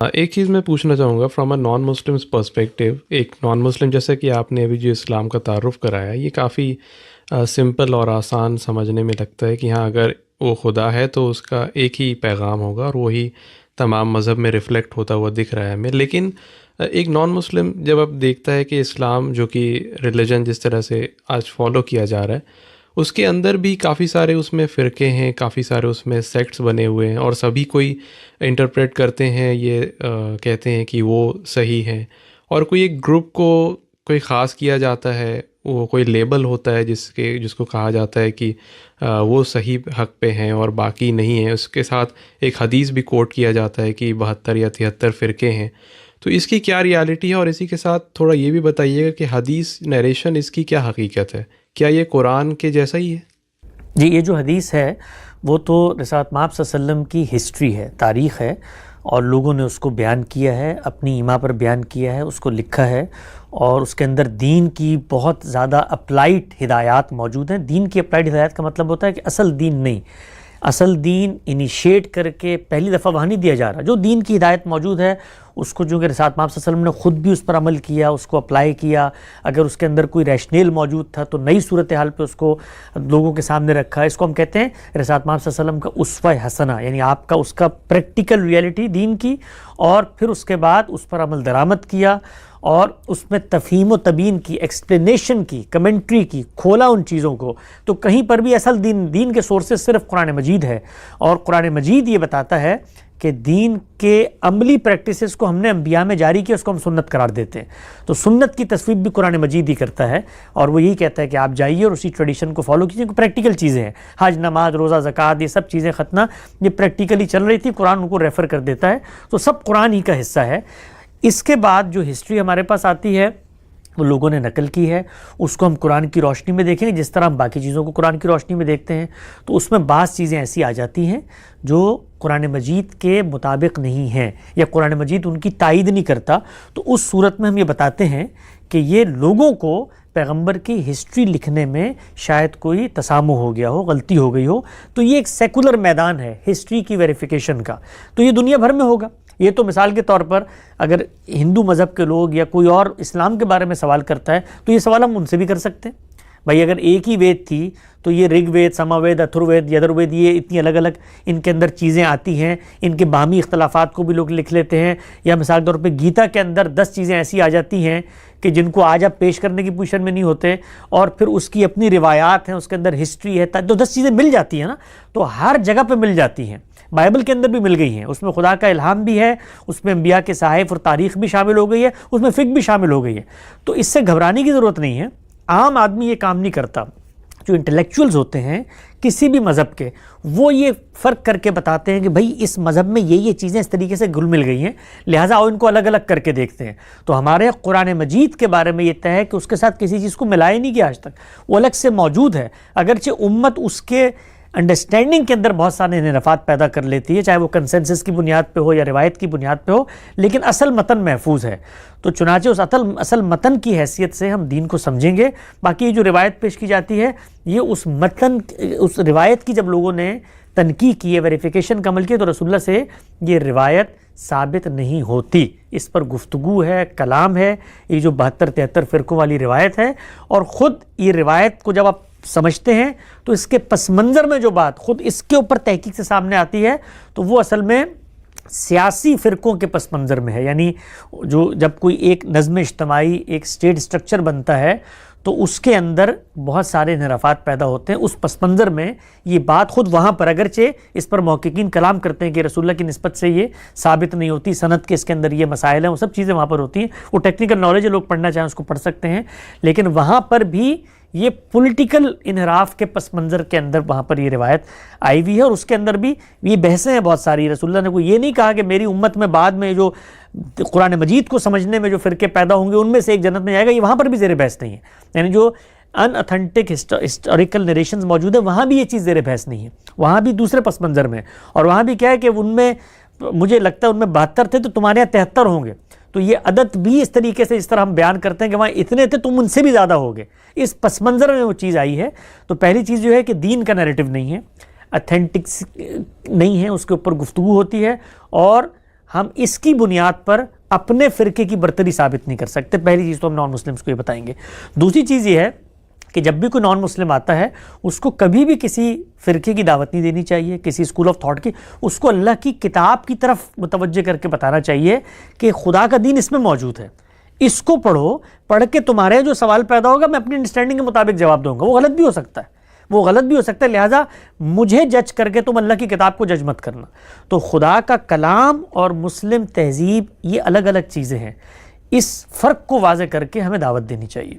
ایک چیज़ میں پوچھنا چاہूँगा from a non Muslims perspective. एक नॉन मुस्लिम जैसे कि आपने अभी जो इस्लाम का तारुफ़ कराया, ये काफ़ी सिंपल और आसान समझने में लगता है कि हाँ, अगर वो खुदा है तो उसका एक ही पैगाम होगा और वही तमाम मज़हब में रिफ़्लेक्ट होता हुआ दिख रहा है हमें। लेकिन एक नॉन मुस्लिम जब अब देखता है कि इस्लाम जो कि रिलीजन जिस तरह से आज फॉलो किया जा रहा है, उसके अंदर भी काफ़ी सारे उसमें फ़िरके हैं, काफ़ी सारे उसमें सेक्ट्स बने हुए हैं और सभी कोई इंटरप्रेट करते हैं, ये कहते हैं कि वो सही हैं, और कोई एक ग्रुप को कोई ख़ास किया जाता है, वो कोई लेबल होता है जिसको कहा जाता है कि वो सही हक़ पे हैं और बाकी नहीं हैं। उसके साथ एक हदीस भी कोट किया जाता है कि 72 या 73 फ़िरके हैं। तो इसकी क्या रियलिटी है, और इसी के साथ थोड़ा ये भी बताइएगा कि हदीस नरेशन इसकी क्या हकीकत है, क्या ये कुरान के जैसा ही है? जी, ये जो हदीस है वो तो रिसालत मआब सल्लल्लाहु अलैहि वसल्लम की हिस्ट्री है, तारीख़ है, और लोगों ने उसको बयान किया है, अपनी ईमा पर बयान किया है, उसको लिखा है, और उसके अंदर दीन की बहुत ज़्यादा अप्लाइड हिदायत मौजूद हैं। दीन की अप्लाइड हिदायत का मतलब होता है कि असल दीन नहीं, असल दीन इनिशिएट करके पहली दफ़ा वहाँ नहीं दिया जा रहा। जो दीन की हिदायत मौजूद है उसको जो कि रिसालत मआब सल्लल्लाहु अलैहि वसल्लम ने ख़ुद भी उस पर अमल किया, उसको अप्लाई किया, अगर उसके अंदर कोई रैशनल मौजूद था तो नई सूरत हाल पे उसको लोगों के सामने रखा है। इसको हम कहते हैं रिसालत मआब सल्लल्लाहु अलैहि वसल्लम का उसवा हसना, यानी आपका उसका प्रैक्टिकल रियलिटी दीन की, और फिर उसके बाद उस पर अमल दरामद किया और उसमें तफ़हीम व तबीन की, एक्सप्लेनेशन की, कमेंट्री की, खोला उन चीज़ों को। तो कहीं पर भी असल दीन के सोर्सेज सिर्फ कुरान मजीद है, और कुरान मजीद ये बताता है कि दीन के अमली प्रैक्टिसेस को हमने अंबिया में जारी किया, उसको हम सुन्नत करार देते हैं। तो सुन्नत की तस्वीर भी कुरान मजीद ही करता है, और वो यही कहता है कि आप जाइए और उसी ट्रेडिशन को फॉलो कीजिए। प्रैक्टिकल चीज़ें हैं, हज, नमाज, रोज़ा, ज़कात, ये सब चीज़ें खतना, ये प्रैक्टिकली चल रही थी, कुरान उनको रेफ़र कर देता है, तो सब कुरान ही का हिस्सा है। इसके बाद जो हिस्ट्री हमारे पास आती है वो लोगों ने नकल की है, उसको हम कुरान की रोशनी में देखेंगे जिस तरह हम बाकी चीज़ों को कुरान की रोशनी में देखते हैं। तो उसमें बाज़ चीज़ें ऐसी आ जाती हैं जो कुरान मजीद के मुताबिक नहीं हैं, या कुरान मजीद उनकी तायीद नहीं करता। तो उस सूरत में हम ये बताते हैं कि ये लोगों को पैगंबर की हिस्ट्री लिखने में शायद कोई तसामुह हो गया हो, गलती हो गई हो। तो ये एक सेकुलर मैदान है हिस्ट्री की वेरिफिकेशन का, तो ये दुनिया भर में होगा। ये तो मिसाल के तौर पर अगर हिंदू मज़हब के लोग या कोई और इस्लाम के बारे में सवाल करता है तो ये सवाल हम उनसे भी कर सकते हैं। भाई अगर एक ही वेद थी तो ये ऋग्वेद, समावेद, अथर्ववेद, यजुर्वेद, ये इतनी अलग अलग इनके अंदर चीज़ें आती हैं, इनके बाहमी इख्तलाफात को भी लोग लिख लेते हैं। या मिसाल के तौर पे गीता के अंदर 10 चीज़ें ऐसी आ जाती हैं कि जिनको आज आप पेश करने की पोजीशन में नहीं होते, और फिर उसकी अपनी रिवायात हैं, उसके अंदर हिस्ट्री है, तो 10 चीज़ें मिल जाती हैं ना, तो हर जगह पर मिल जाती हैं। बाइबल के अंदर भी मिल गई हैं, उसमें खुदा का इल्हाम भी है, उसमें अंबिया के सहाइफ और तारीख़ भी शामिल हो गई है, उसमें फ़िक्र भी शामिल हो गई है। तो इससे घबराने की ज़रूरत नहीं है। आम आदमी ये काम नहीं करता। जो इंटेलेक्चुअल्स होते हैं किसी भी मज़हब के, वो ये फ़र्क करके बताते हैं कि भाई इस मज़हब में ये चीज़ें इस तरीके से घुल मिल गई हैं, लिहाजा आओ इनको अलग अलग करके देखते हैं। तो हमारे कुरान मजीद के बारे में ये तय है कि उसके साथ किसी चीज़ को मिलाया नहीं किया आज तक, वो अलग से मौजूद है। अगरचे उम्मत उसके अंडरस्टैंडिंग के अंदर बहुत सारे इनफात पैदा कर लेती है, चाहे वो कंसेंसस की बुनियाद पे हो या रिवायत की बुनियाद पे हो, लेकिन असल मतन महफूज है। तो चुनाचे उस असल मतन की हैसियत से हम दीन को समझेंगे। बाकी जो रिवायत पेश की जाती है ये उस मतन, उस रिवायत की जब लोगों ने तनकी की है, वेरिफिकेशन का अमल किया, तो रसूलुल्लाह से ये रिवायत साबित नहीं होती। इस पर गुफ्तगू है, कलाम है, ये जो 72-73 फ़िरकों वाली रिवायत है। और ख़ुद ये रिवायत को जब आप समझते हैं तो इसके पस मंज़र में जो बात खुद इसके ऊपर तहकीक से सामने आती है, तो वो असल में सियासी फ़िरकों के पस मंज़र में है। यानी जो जब कोई एक नज़्म इज्तिमाई, एक स्टेट स्ट्रक्चर बनता है तो उसके अंदर बहुत सारे इनहराफात पैदा होते हैं। उस पस मंज़र में ये बात खुद वहाँ पर, अगरचे इस पर मुहक्किकीन कलाम करते हैं कि रसूलुल्लाह की निस्बत से ये साबित नहीं होती, सनद के इसके अंदर ये मसाइल हैं, वो सब चीज़ें वहाँ पर होती हैं। वो टेक्निकल नॉलेज है, लोग पढ़ना चाहें उसको पढ़ सकते हैं, लेकिन वहाँ पर भी ये पॉलिटिकल इनहराफ के पस मंज़र के अंदर वहाँ पर ये रिवायत आई हुई है। और उसके अंदर भी ये बहसें हैं बहुत सारी। रसूलुल्लाह ने कोई ये नहीं कहा कि मेरी उम्मत में बाद में जो कुरान मजीद को समझने में जो फ़िरके पैदा होंगे उनमें से एक जन्नत में जाएगा, ये वहाँ पर भी ज़ेर बहस नहीं है। यानी जो अनऑथेंटिक हिस्टोरिकल नरेशंस मौजूद है वहाँ भी ये चीज़ ज़ेर बहस नहीं है, वहाँ भी दूसरे पस मंज़र में। और वहाँ भी क्या है कि उनमें मुझे लगता है उनमें 72 थे तो तुम्हारे यहाँ 73 होंगे। तो ये अदद भी इस तरीके से, इस तरह हम बयान करते हैं कि वहाँ इतने थे, तुम उनसे भी ज़्यादा होगे, इस पस मंज़र में वो चीज़ आई है। तो पहली चीज़ जो है कि दीन का नैरेटिव नहीं है, अथेंटिक नहीं है, उसके ऊपर गुफ्तगू होती है, और ہم اس کی بنیاد پر اپنے فرقے کی برتری ثابت نہیں کر سکتے. پہلی چیز تو ہم نان مسلمس کو یہ بتائیں گے. دوسری چیز یہ ہے کہ جب بھی کوئی نان مسلم آتا ہے اس کو کبھی بھی کسی فرقے کی دعوت نہیں دینی چاہیے, کسی اسکول آف تھاٹ کی. اس کو اللہ کی کتاب کی طرف متوجہ کر کے بتانا چاہیے کہ خدا کا دین اس میں موجود ہے, اس کو پڑھو, پڑھ کے تمہارے جو سوال پیدا ہوگا میں اپنی انڈرسٹینڈنگ کے مطابق جواب دوں گا. وہ غلط بھی ہو سکتا ہے, وہ غلط بھی ہو سکتا ہے, لہٰذا مجھے جج کر کے تم اللہ کی کتاب کو جج مت کرنا. تو خدا کا کلام اور مسلم تہذیب یہ الگ الگ چیزیں ہیں, اس فرق کو واضح کر کے ہمیں دعوت دینی چاہیے.